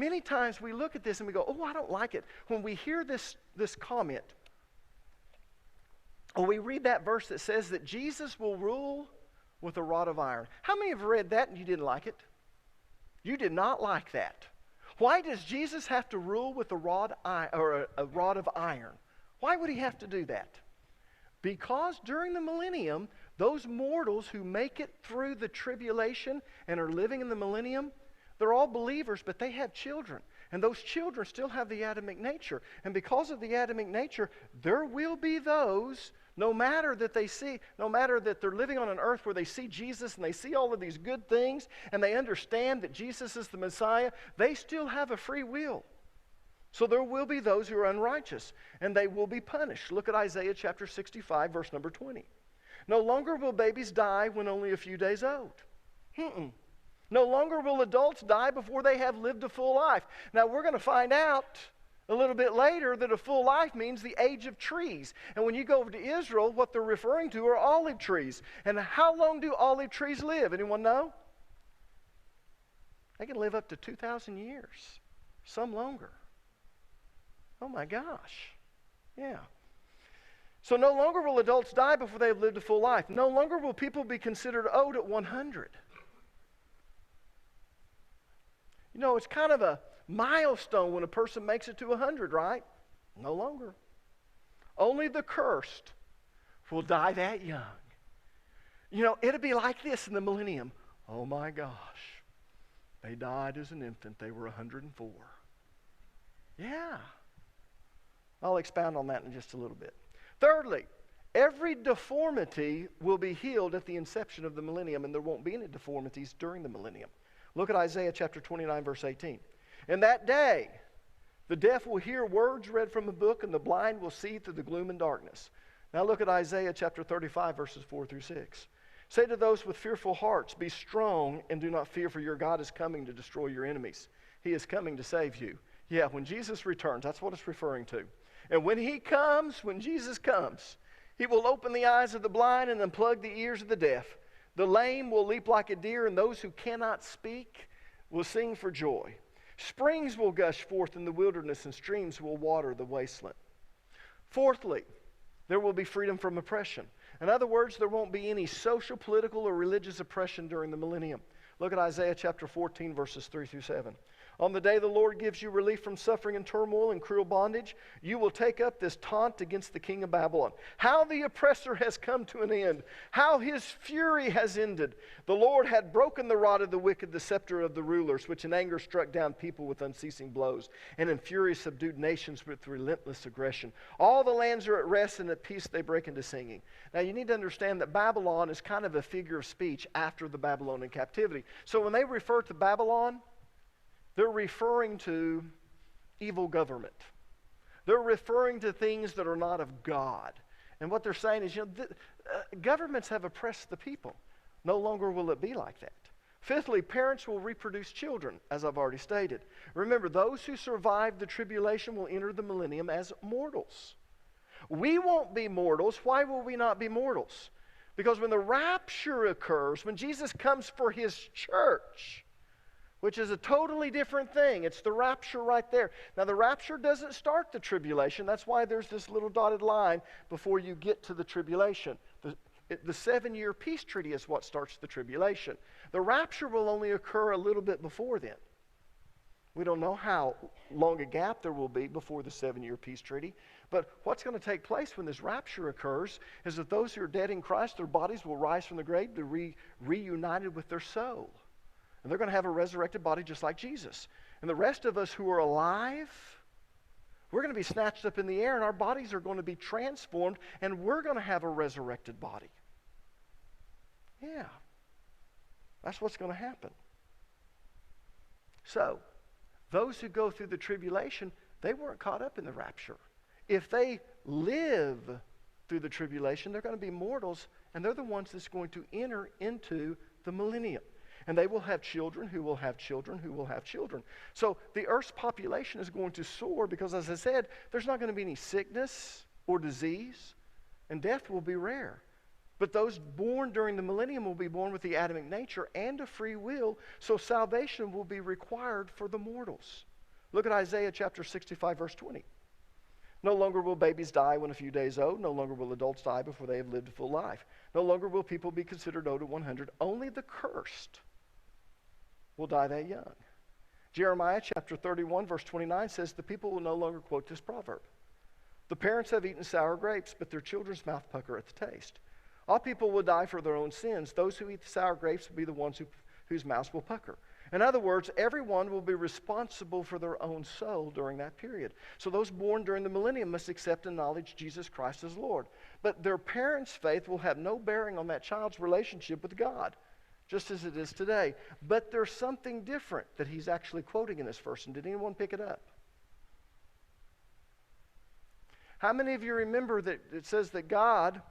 many times we look at this and we go, oh, I don't like it. When we hear this comment, or we read that verse that says that Jesus will rule with a rod of iron. How many have read that and you didn't like it? You did not like that. Why does Jesus have to rule with a rod of iron? Why would he have to do that? Because during the millennium, those mortals who make it through the tribulation and are living in the millennium, they're all believers, but they have children. And those children still have the Adamic nature. And because of the Adamic nature, there will be those, no matter that they're living on an earth where they see Jesus and they see all of these good things and they understand that Jesus is the Messiah, they still have a free will. So there will be those who are unrighteous, and they will be punished. Look at Isaiah chapter 65, verse number 20. No longer will babies die when only a few days old. No longer will adults die before they have lived a full life. Now we're going to find out a little bit later that a full life means the age of trees. And when you go over to Israel, what they're referring to are olive trees. And how long do olive trees live? Anyone know? They can live up to 2,000 years. Some longer. Oh my gosh. Yeah. So no longer will adults die before they have lived a full life. No longer will people be considered old at 100. You know, it's kind of a milestone when a person makes it to 100, right? No longer. Only the cursed will die that young. You know, it'll be like this in the millennium. Oh my gosh. They died as an infant. They were 104. Yeah. I'll expound on that in just a little bit. Thirdly, every deformity will be healed at the inception of the millennium, and there won't be any deformities during the millennium. Look at Isaiah chapter 29, verse 18. In that day, the deaf will hear words read from a book, and the blind will see through the gloom and darkness. Now look at Isaiah chapter 35, verses 4 through 6. Say to those with fearful hearts, be strong and do not fear, for your God is coming to destroy your enemies. He is coming to save you. Yeah, when Jesus returns, that's what it's referring to. And when he comes, when Jesus comes, he will open the eyes of the blind and unplug the ears of the deaf. The lame will leap like a deer, and those who cannot speak will sing for joy. Springs will gush forth in the wilderness, and streams will water the wasteland. Fourthly, there will be freedom from oppression. In other words, there won't be any social, political, or religious oppression during the millennium. Look at Isaiah chapter 14, verses 3 through 7. On the day the Lord gives you relief from suffering and turmoil and cruel bondage, you will take up this taunt against the king of Babylon. How the oppressor has come to an end. How his fury has ended. The Lord had broken the rod of the wicked, the scepter of the rulers, which in anger struck down people with unceasing blows, and in fury subdued nations with relentless aggression. All the lands are at rest, and at peace they break into singing. Now you need to understand that Babylon is kind of a figure of speech after the Babylonian captivity. So when they refer to Babylon, they're referring to evil government. They're referring to things that are not of God. And what they're saying is, governments have oppressed the people. No longer will it be like that. Fifthly, parents will reproduce children, as I've already stated. Remember, those who survive the tribulation will enter the millennium as mortals. We won't be mortals. Why will we not be mortals? Because when the rapture occurs, when Jesus comes for his church, which is a totally different thing. It's the rapture right there. Now, the rapture doesn't start the tribulation. That's why there's this little dotted line before you get to the tribulation. The 7-year peace treaty is what starts the tribulation. The rapture will only occur a little bit before then. We don't know how long a gap there will be before the 7-year peace treaty. But what's going to take place when this rapture occurs is that those who are dead in Christ, their bodies will rise from the grave to be reunited with their soul. And they're going to have a resurrected body just like Jesus. And the rest of us who are alive, we're going to be snatched up in the air, and our bodies are going to be transformed, and we're going to have a resurrected body. Yeah. That's what's going to happen. So, those who go through the tribulation, they weren't caught up in the rapture. If they live through the tribulation, they're going to be mortals, and they're the ones that's going to enter into the millennium. And they will have children who will have children who will have children. So the earth's population is going to soar because, as I said, there's not going to be any sickness or disease, and death will be rare. But those born during the millennium will be born with the Adamic nature and a free will, so salvation will be required for the mortals. Look at Isaiah chapter 65, verse 20. No longer will babies die when a few days old. No longer will adults die before they have lived a full life. No longer will people be considered old at 100. Only the cursed will die that young. Jeremiah chapter 31, verse 29 says, the people will no longer quote this proverb. The parents have eaten sour grapes, but their children's mouth pucker at the taste. All people will die for their own sins. Those who eat the sour grapes will be the ones whose mouths will pucker. In other words, everyone will be responsible for their own soul during that period. So those born during the millennium must accept and acknowledge Jesus Christ as Lord. But their parents' faith will have no bearing on that child's relationship with God, just as it is today. But there's something different that he's actually quoting in this verse. And did anyone pick it up? How many of you remember that it says that God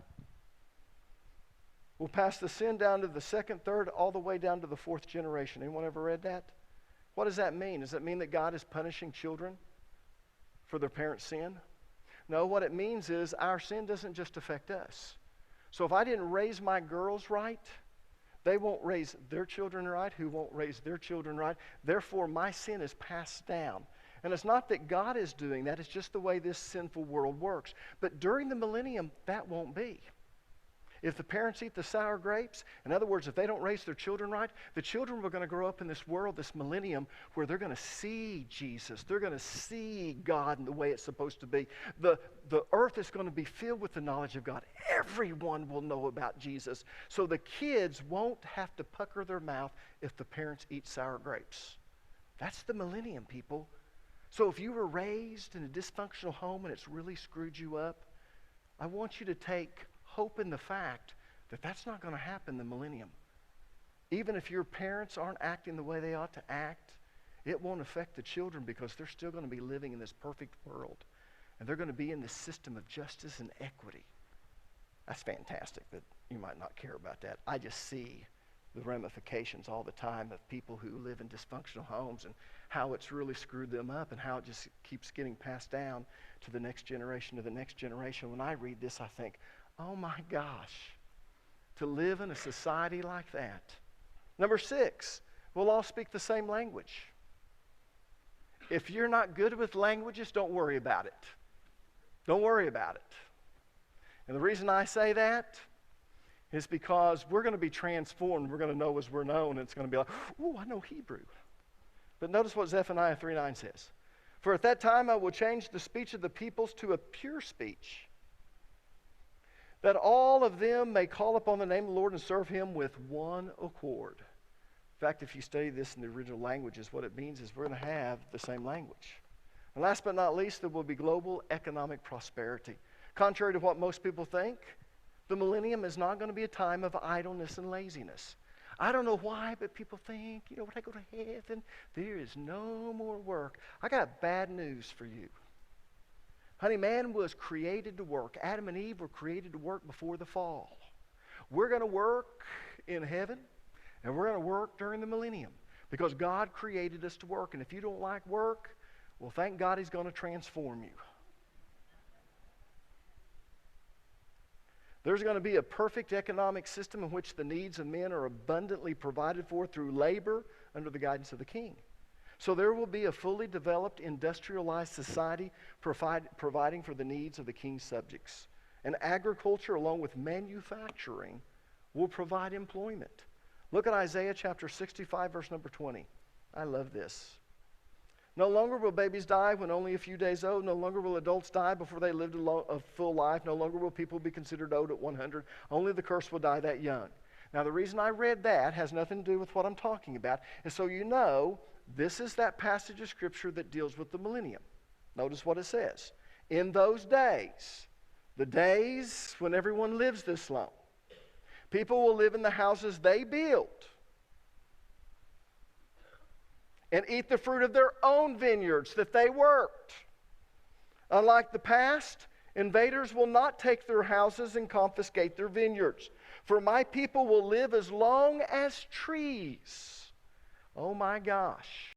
will pass the sin down to the second, third, all the way down to the fourth generation? Anyone ever read that? What does that mean? Does that mean that God is punishing children for their parents' sin? No, what it means is our sin doesn't just affect us. So if I didn't raise my girls right, they won't raise their children right, who won't raise their children right. Therefore, my sin is passed down. And it's not that God is doing that, it's just the way this sinful world works. But during the millennium, that won't be. If the parents eat the sour grapes, in other words, if they don't raise their children right, the children are going to grow up in this world, this millennium, where they're going to see Jesus. They're going to see God in the way it's supposed to be. The earth is going to be filled with the knowledge of God. Everyone will know about Jesus. So the kids won't have to pucker their mouth if the parents eat sour grapes. That's the millennium, people. So if you were raised in a dysfunctional home and it's really screwed you up, I want you to take hope in the fact that that's not going to happen in the millennium. Even if your parents aren't acting the way they ought to act, it won't affect the children because they're still going to be living in this perfect world. And they're going to be in this system of justice and equity. That's fantastic, but you might not care about that. I just see the ramifications all the time of people who live in dysfunctional homes and how it's really screwed them up and how it just keeps getting passed down to the next generation, to the next generation. When I read this, I think, oh my gosh, to live in a society like that. Number 6, we'll all speak the same language. If you're not good with languages, don't worry about it. Don't worry about it. And the reason I say that is because we're going to be transformed. We're going to know as we're known. And it's going to be like, oh, I know Hebrew. But notice what Zephaniah 3:9 says. For at that time I will change the speech of the peoples to a pure speech, that all of them may call upon the name of the Lord and serve him with one accord. In fact, if you study this in the original languages, what it means is we're going to have the same language. And last but not least, there will be global economic prosperity. Contrary to what most people think, the millennium is not going to be a time of idleness and laziness. I don't know why, but people think, when I go to heaven, there is no more work. I got bad news for you. Honey, man was created to work. Adam and Eve were created to work before the fall. We're going to work in heaven, and we're going to work during the millennium because God created us to work. And if you don't like work, well, thank God he's going to transform you. There's going to be a perfect economic system in which the needs of men are abundantly provided for through labor under the guidance of the king. So there will be a fully developed, industrialized society providing for the needs of the king's subjects. And agriculture, along with manufacturing, will provide employment. Look at Isaiah chapter 65, verse number 20. I love this. No longer will babies die when only a few days old. No longer will adults die before they lived a full life. No longer will people be considered old at 100. Only the cursed will die that young. Now, the reason I read that has nothing to do with what I'm talking about. And so you know, this is that passage of Scripture that deals with the millennium. Notice what it says. In those days, the days when everyone lives this long, people will live in the houses they built and eat the fruit of their own vineyards that they worked. Unlike the past, invaders will not take their houses and confiscate their vineyards. For my people will live as long as trees. Oh my gosh.